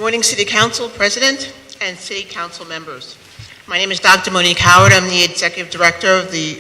morning, City Council President and City Council members. My name is Dr. Monique Howard. I'm the Executive Director of the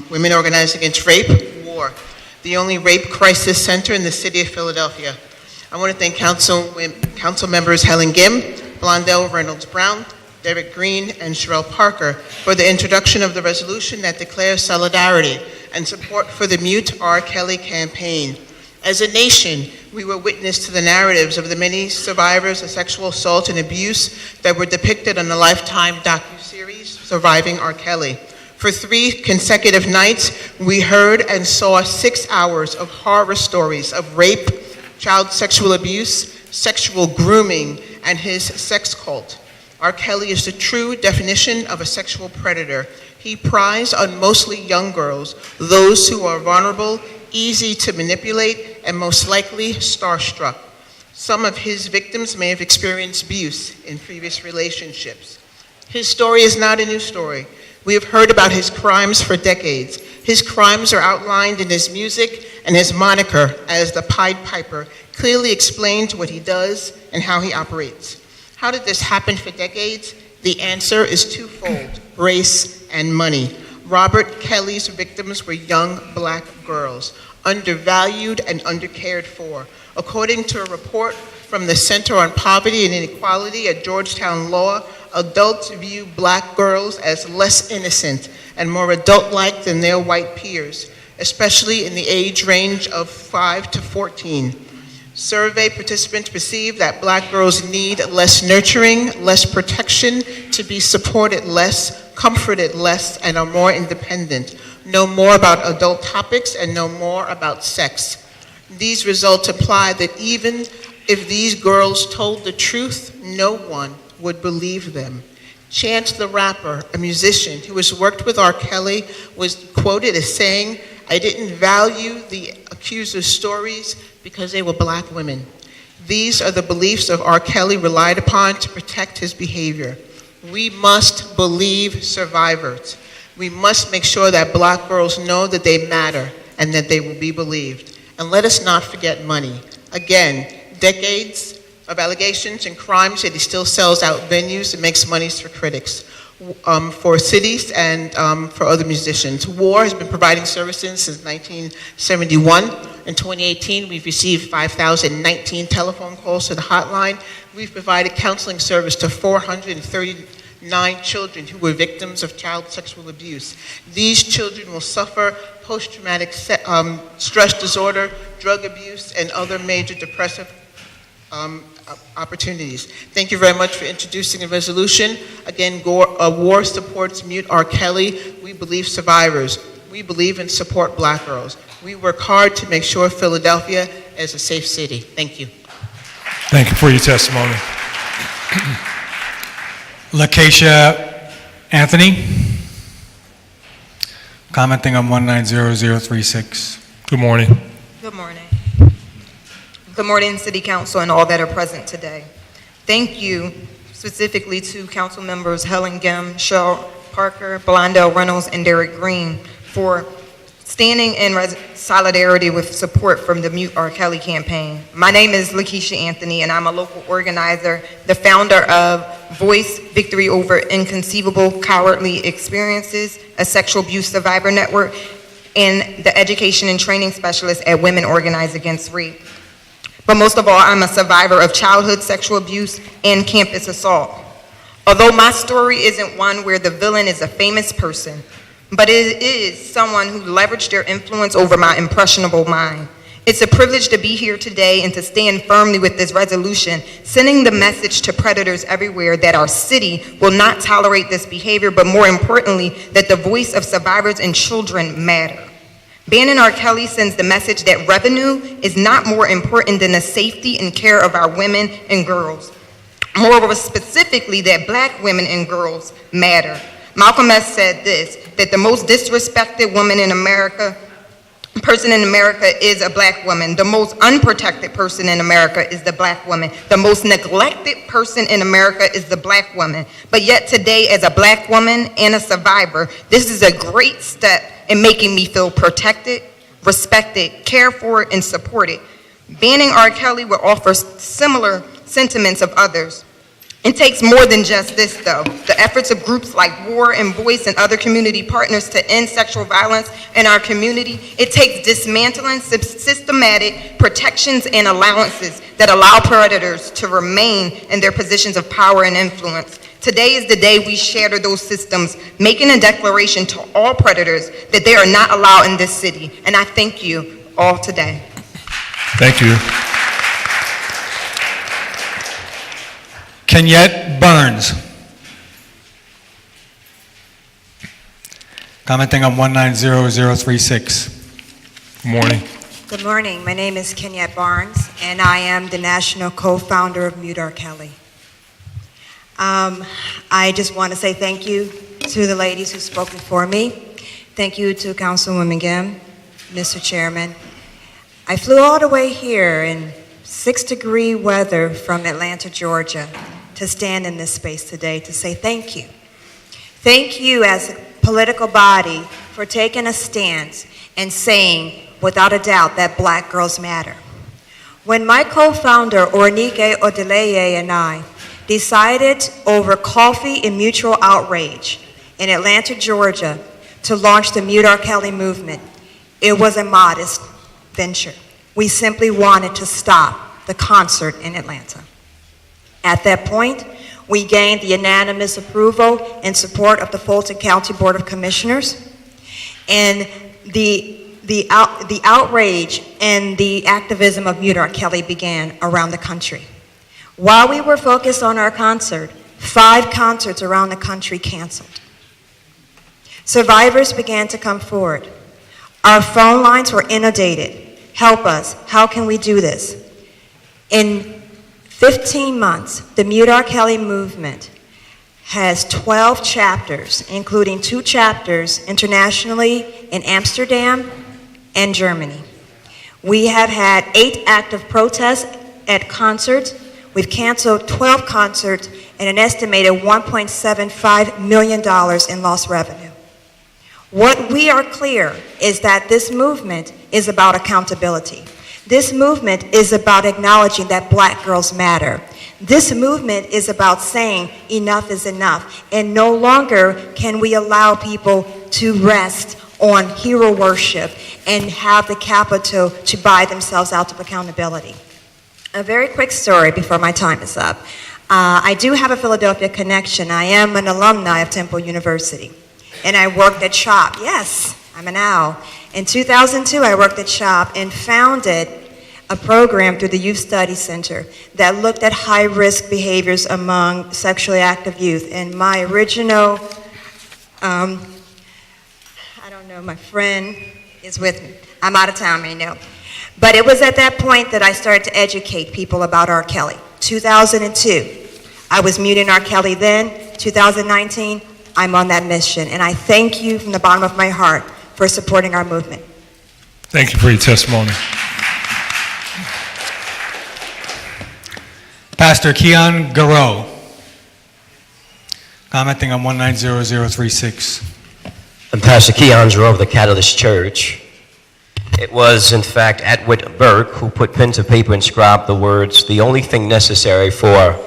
Women Organized Against Rape, WAR, the only rape crisis center in the city of Philadelphia. I want to thank Council members Helen Gim, Blondell Reynolds Brown, Derek Green, and Sherelle Parker for the introduction of the resolution that declares solidarity and support for the Mute R. Kelly campaign. As a nation, we were witness to the narratives of the many survivors of sexual assault and abuse that were depicted on the Lifetime docuseries, Surviving R. Kelly. For 3 consecutive nights, we heard and saw 6 hours of horror stories of rape, child sexual abuse, sexual grooming, and his sex cult. R. Kelly is the true definition of a sexual predator. He preys on mostly young girls, those who are vulnerable, easy to manipulate, and most likely starstruck. Some of his victims may have experienced abuse in previous relationships. His story is not a new story. We have heard about his crimes for decades. His crimes are outlined in his music, and his moniker as the Pied Piper clearly explains what he does and how he operates. How did this happen for decades? The answer is twofold: race and money. Robert Kelly's victims were young black girls, undervalued and undercared for. According to a report from the Center on Poverty and Inequality at Georgetown Law, adults view black girls as less innocent and more adult-like than their white peers, especially in the age range of 5 to 14. Survey participants perceive that black girls need less nurturing, less protection, to be supported less, comforted less, and are more independent, know more about adult topics, and know more about sex. These results imply that even if these girls told the truth, no one would believe them. Chance the Rapper, a musician who has worked with R. Kelly, was quoted as saying, "I didn't value the accuser's stories because they were black women." These are the beliefs of R. Kelly relied upon to protect his behavior. We must believe survivors. We must make sure that black girls know that they matter and that they will be believed. And let us not forget money. Again, decades of allegations and crimes, yet he still sells out venues and makes monies for critics, for cities and for other musicians. WAR has been providing services since 1971. In 2018, we've received 5,019 telephone calls to the hotline. We've provided counseling service to 439 children who were victims of child sexual abuse. These children will suffer post-traumatic stress disorder, drug abuse, and other major depressive opportunities. Thank you very much for introducing the resolution. Again, WAR supports Mute R. Kelly. We believe survivors. We believe and support black girls. We work hard to make sure Philadelphia is a safe city. Thank you. Thank you for your testimony. Lakeisha Anthony, commenting on 190036. Good morning. Good morning. Good morning, City Council and all that are present today. Thank you specifically to Council members Helen Gim, Cheryl Parker, Blondell Reynolds, and Derek Green for standing in solidarity with support from the Mute R. Kelly campaign. My name is Lakeisha Anthony, and I'm a local organizer, the founder of Voice Victory Over Inconceivable Cowardly Experiences, a sexual abuse survivor network, and the education and training specialist at Women Organized Against Rape. But most of all, I'm a survivor of childhood sexual abuse and campus assault. Although my story isn't one where the villain is a famous person, but it is someone who leveraged their influence over my impressionable mind. It's a privilege to be here today and to stand firmly with this resolution, sending the message to predators everywhere that our city will not tolerate this behavior, but more importantly, that the voice of survivors and children matter. Banning R. Kelly sends the message that revenue is not more important than the safety and care of our women and girls. Moreover, specifically that black women and girls matter. Malcolm X said this, that the most disrespected person in America is a black woman. The most unprotected person in America is the black woman. The most neglected person in America is the black woman. But yet today, as a black woman and a survivor, this is a great step in making me feel protected, respected, cared for, and supported. Banning R. Kelly will offer similar sentiments of others. It takes more than just this, though. The efforts of groups like War and Voice and other community partners to end sexual violence in our community, it takes dismantling systematic protections and allowances that allow predators to remain in their positions of power and influence. Today is the day we shatter those systems, making a declaration to all predators that they are not allowed in this city. And I thank you all today. Thank you. Kenyette Burns. Commenting on 190036. Good morning. Good morning. My name is Kenyette Barnes, and I am the national co-founder of Mute R. Kelly. I just want to say thank you to the ladies who spoke before me. Thank you to Councilwoman Gim, Mr. Chairman. I flew all the way here in 6-degree weather from Atlanta, Georgia, to stand in this space today to say thank you. Thank you as a political body for taking a stance and saying, without a doubt, that black girls matter. When my co-founder, Ornike Odeleye, and I decided over coffee and mutual outrage in Atlanta, Georgia, to launch the Mute R. Kelly movement, it was a modest venture. We simply wanted to stop the concert in Atlanta. At that point, we gained the unanimous approval and support of the Fulton County Board of Commissioners, and the outrage and the activism of Mute R. Kelly began around the country. While we were focused on our concert, 5 concerts around the country canceled. Survivors began to come forward. Our phone lines were inundated. Help us. How can we do this? In 15 months, the Mute R. Kelly movement has 12 chapters, including 2 chapters internationally in Amsterdam and Germany. We have had 8 active protests at concerts. We've canceled 12 concerts and an estimated $1.75 million in lost revenue. What we are clear is that this movement is about accountability. This movement is about acknowledging that black girls matter. This movement is about saying enough is enough, and no longer can we allow people to rest on hero worship and have the capital to buy themselves out of accountability. A very quick story before my time is up. I do have a Philadelphia connection. I am an alumni of Temple University, and I worked at CHOP. Yes, I'm an owl. In 2002, I worked at CHOP and founded a program through the Youth Study Center that looked at high-risk behaviors among sexually active youth. And my original, I don't know, my friend is with me. I'm out of town right now. But it was at that point that I started to educate people about R. Kelly. 2002, I was muting R. Kelly then. 2019, I'm on that mission. And I thank you from the bottom of my heart for supporting our movement. Thank you for your testimony. Pastor Keon Garreau, commenting on 190036. I'm Pastor Keon Garreau of the Catalyst Church. It was, in fact, Atwood Burke who put pen to paper and inscribed the words, "The only thing necessary for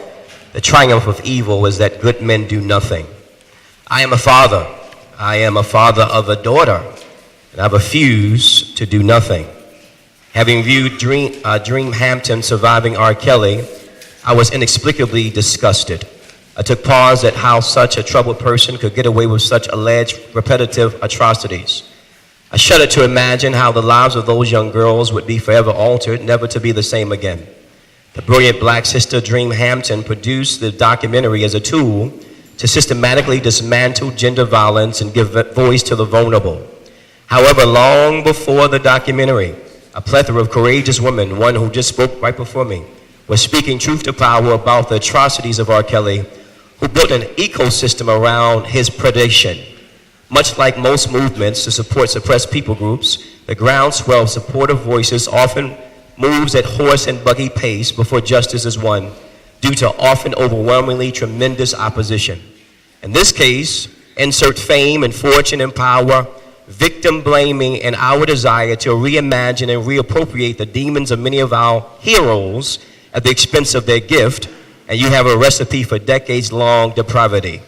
the triumph of evil is that good men do nothing." I am a father. I am a father of a daughter, and I refuse to do nothing. Having viewed Dream Hampton surviving R. Kelly, I was inexplicably disgusted. I took pause at how such a troubled person could get away with such alleged repetitive atrocities. I shuddered to imagine how the lives of those young girls would be forever altered, never to be the same again. The brilliant black sister Dream Hampton produced the documentary as a tool to systematically dismantle gender violence and give voice to the vulnerable. However, long before the documentary, a plethora of courageous women, one who just spoke right before me, was speaking truth to power about the atrocities of R. Kelly, who built an ecosystem around his predation. Much like most movements to support suppressed people groups, the groundswell of supportive voices often moves at horse and buggy pace before justice is won, due to often overwhelmingly tremendous opposition. In this case, insert fame and fortune and power, victim blaming, and our desire to reimagine and reappropriate the demons of many of our heroes at the expense of their gift, and you have a recipe for decades-long depravity.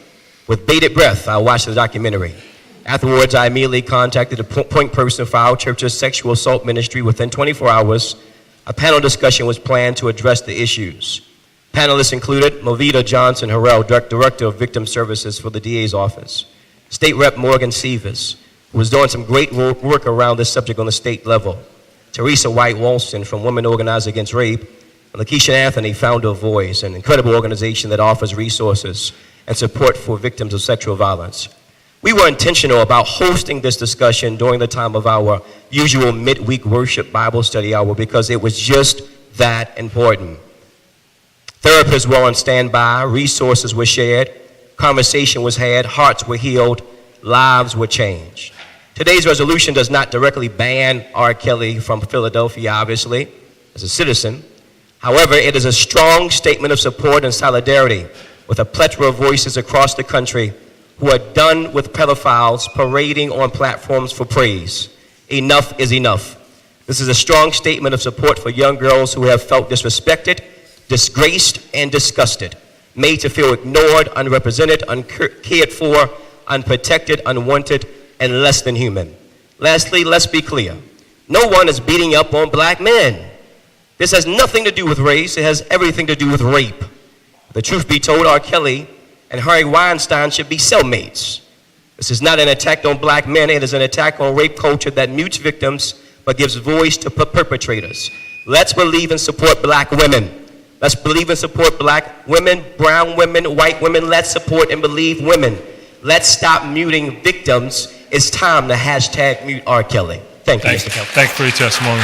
With bated breath, I watched the documentary. Afterwards, I immediately contacted the point person for our church's sexual assault ministry. Within 24 hours, a panel discussion was planned to address the issues. Panelists included Movita Johnson Harrell, Director of Victim Services for the DA's office, State Rep Morgan Severs, who was doing some great work around this subject on the state level, Teresa White Walston from Women Organized Against Rape, and Lakeisha Anthony, founder of Voice, an incredible organization that offers resources and support for victims of sexual violence. We were intentional about hosting this discussion during the time of our usual midweek worship Bible study hour because it was just that important. Therapists were on standby, resources were shared, conversation was had, hearts were healed, lives were changed. Today's resolution does not directly ban R. Kelly from Philadelphia, obviously, as a citizen. However, it is a strong statement of support and solidarity with a plethora of voices across the country who are done with pedophiles parading on platforms for praise. Enough is enough. This is a strong statement of support for young girls who have felt disrespected, disgraced, and disgusted, made to feel ignored, unrepresented, uncared for, unprotected, unwanted, and less than human. Lastly, let's be clear. No one is beating up on black men. This has nothing to do with race. It has everything to do with rape. The truth be told, R. Kelly and Harvey Weinstein should be cellmates. This is not an attack on black men. It is an attack on rape culture that mutes victims but gives voice to perpetrators. Let's believe and support black women. Let's believe and support black women, brown women, white women. Let's support and believe women. Let's stop muting victims. It's time to hashtag mute R. Kelly. Thank you, Mr. Kelly. Thank you for your testimony.